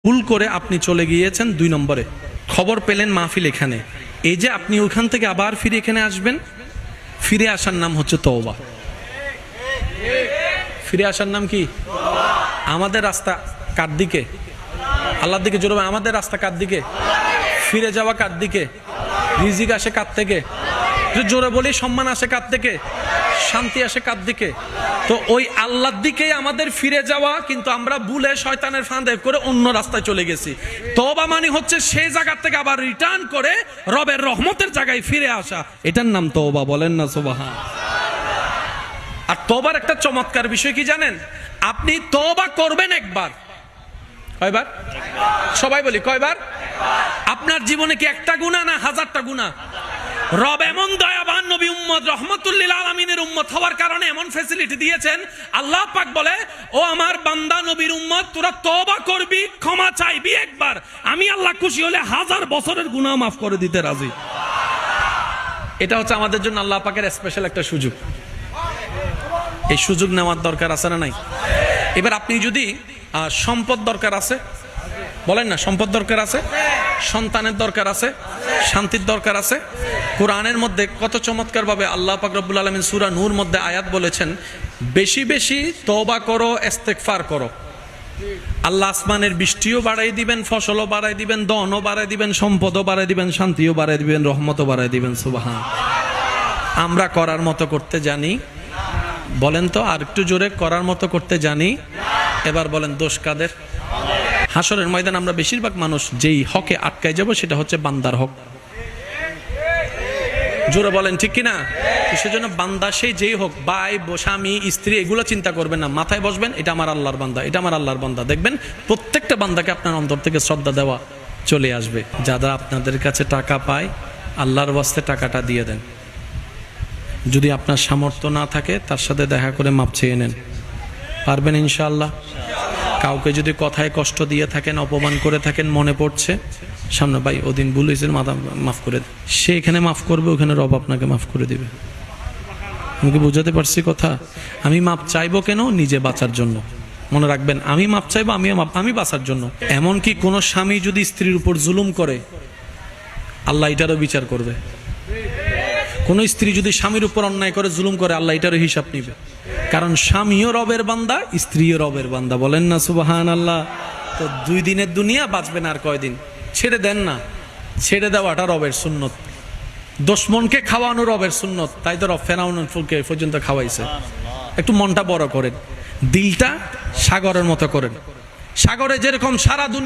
ভুল করে আপনি চলে গিয়েছেন 2 নম্বরে, খবর পেলেন মাহফিল এখানে, এই যে আপনি ওখান থেকে আবার ফিরে এখানে আসবেন, ফিরে আসার নাম হচ্ছে তওবা। ফিরে আসার নাম কি? আমাদের রাস্তা কার দিকে? আল্লাহর দিকে। জোরে আমাদের রাস্তা কার দিকে? ফিরে যাওয়া কার দিকে? রিজিক আসে কার থেকে? জোরে বলি সম্মান আসে কার থেকে? শান্তি আসে কার দিকে? তো ওই আল্লাহর দিকেই আমাদের ফিরে যাওয়া, কিন্তু আমরা ভুলে শয়তানের ফাঁদে করে অন্য রাস্তায় চলে গেছি। তওবা মানে হচ্ছে সেই জায়গা থেকে আবার রিটার্ন করে রবের রহমতের জায়গায় ফিরে আসা, এটার নাম তওবা। বলেন না সুবহান। আর তওবার একটা চমৎকার বিষয় কি জানেন? আপনি তওবা করবেন একবার। কয়বার? সবাই বলি কয়বার? আপনার জীবনে কি একটা গুনাহ না 1000টা গুনাহ? রব এমন দয়াবান, নবী উম্মত রহমাতুল লিল আলামিনের উম্মত হওয়ার কারণে এমন ফ্যাসিলিটি দিয়েছেন। আল্লাহ পাক বলে, ও আমার বান্দা নবীর উম্মত, তোরা তওবা করবি, ক্ষমা চাইবি একবার, আমি আল্লাহ খুশি হলে 1000 বছরের গুনাহ মাফ করে দিতে রাজি। এটা হচ্ছে আমাদের জন্য আল্লাহ পাকের স্পেশাল একটা সুযোগ। এই সুযোগ নেওয়ার দরকার আছে না নাই? এবার আপনি যদি সম্পদ দরকার আছে, বলেন না সম্পদ দরকার আছে, সন্তানের দরকার আছে, শান্তির দরকার আছে। কোরআনের মধ্যে কত চমৎকার ভাবে আল্লাহ পাক রব্বুল আলামিন সূরা নূর মধ্যে আয়াত বলেছেন, বেশি বেশি তওবা করো, ইস্তেগফার করো, আল্লাহ আসমানের বৃষ্টিও বাড়াই দিবেন, ফসলও বাড়াই দিবেন, ধনও বাড়াই দিবেন, সম্পদও বাড়াই দিবেন, শান্তিও বাড়াই দিবেন, রহমতও বাড়াই দিবেন। সুবহান। আমরা করার মতো করতে জানি? বলেন তো আর একটু জোরে, করার মতো করতে জানি? এবার বলেন দোষ কাদের? হাসরের ময়দান আমরা বেশিরভাগ মানুষ যেই হকে আটকায় যাব সেটা হচ্ছে বান্দার হক। জোরে বলেন ঠিক কিনা? সেজন্য বান্দা সেই যেই হোক, ভাই, স্বামী, স্ত্রী, এগুলো চিন্তা করবেন না, মাথায় বসবেন এটা আমার আল্লাহর বান্দা, এটা আমার আল্লাহর বান্দা। দেখবেন প্রত্যেকটা বান্দাকে আপনার অন্তর থেকে শ্রদ্ধা দেওয়া চলে আসবে। যারা আপনাদের কাছে টাকা পায়, আল্লাহর ওয়াস্তে টাকাটা দিয়ে দেন। যদি আপনার সামর্থ্য না থাকে, তার সাথে দেখা করে মাপ চেয়ে নেন। পারবেন ইনশাআল্লাহ? কাউকে যদি কথায় কষ্ট দিয়ে থাকেন, অপমান করে থাকেন, মনে পড়ছে সামনে, ভাই ওদিন ভুল হয়েছে, মাথা মাফ করে দেন। সে এখানে মাফ করবে, ওখানে রব আপনাকে মাফ করে দিবে। আমি কি বুঝাতে পারছি কথা? আমি মাপ চাইবো কেন? নিজে বাঁচার জন্য। মনে রাখবেন, আমি মাপ চাইবো, আমি বাঁচার জন্য। এমনকি কোন স্বামী যদি স্ত্রীর উপর জুলুম করে, আল্লাহ এটারও বিচার করবে। কোন স্ত্রী যদি স্বামীর উপর অন্যায় করে, জুলুম করে, আল্লাহ এটারও হিসাব নিবে। কারণ স্বামীও রবের বান্দা, স্ত্রীও রবের বান্দা। বলেন না সুবহানাল্লাহ। তো 2 দিনের দুনিয়া, বাঁচবেন আর কয়দিন? ছেড়ে দেন না। ছেড়ে দেওয়াটা রবের সুন্নত। দুশমনকে খাওয়ানো রবের সুন্নত। তাই তো রব ফেরাউনের ফুলকে পর্যন্ত খাওয়াইছে। একটু মনটা বড় করেন, দিলটা সাগরের মতো করেন। সাগরে যেরকম সারা দুনিয়া